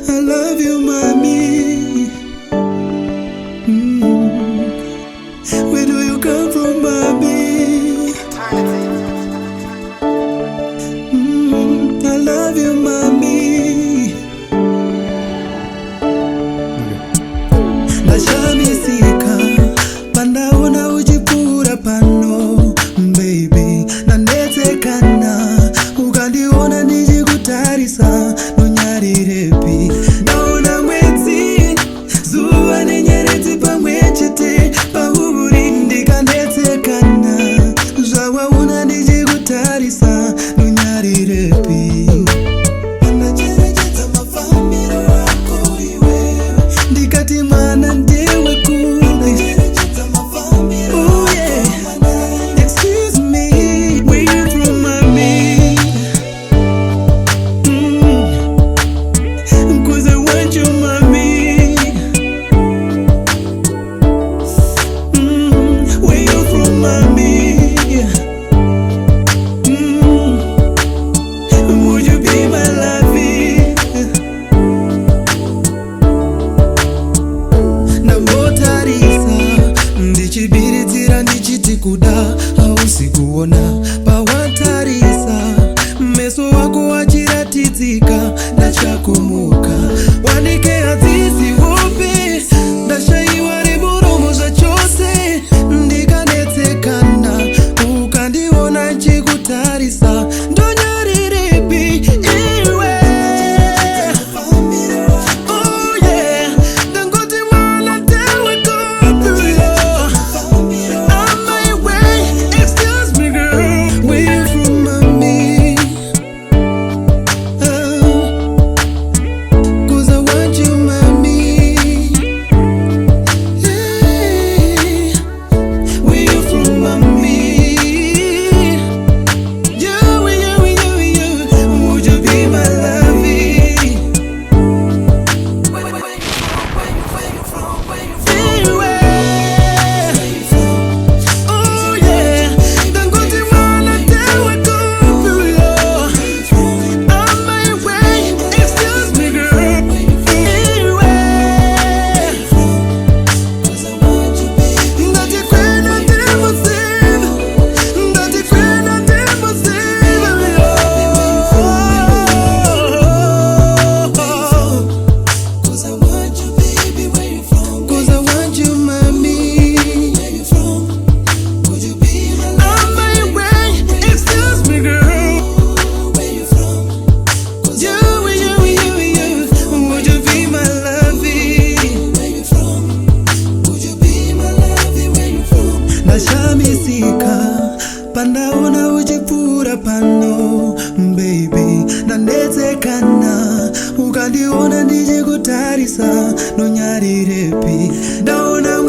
I love you, mommy. Where do you come from, mommy? I love you, mommy. Ndashamisika, pandawona uchipfuura pano, baby. Ndanetsekana, ukandiwona ndichikutarisa, ndonyarirepi. Ndawona mwedzi, zuva nenyeredzi pamwe chete, pauri. Ndikanetsekana, zvawaona ndichikutarisa, ndonyarirepi. Cherechedza mafambiro ako iwewe. Ndikati mwana ndewekupi. Oh yeah. Excuse me, where you from, mommy? Cause I want you, mommy. Where you from, mommy? Would you be my lovie? Ndambotarisa, ndichimiridzira, ndichiti kuda, hausi kuona pawatarisa. Meso wako wachiratidzika, ndachakumuka. Wanike hadzizi hope, ndashaiwa remuromo zvachose. Ndikanetsekana, ukandiwona ndichikutarisa, ndonyarirepi iwe. Oh yeah, ndangoti mwana ndewekupi. On my way, excuse me girl, where you from, mommy? Cause I want you, mommy. Hey, where you from, mommy? Would you be my lovie? Oh yeah, ndangoti mwana ndewekupi. On my way, excuse me girl. Ndatikwena ndimuziva, ndatikwena ndimuziva. Cause I want you, baby, where you from? Cause I want you, mommy. Where you from? Would you be my lovie? On my way, excuse me girl. Where you from? Would you be my lovie? Where you from? Would you be my lovie? Where you from? Ndashamisika, pandawona uchipfuura pano, baby. Ndanetsekana, ukandiwona ndichikutarisa, ndonyarirepi. Ndawona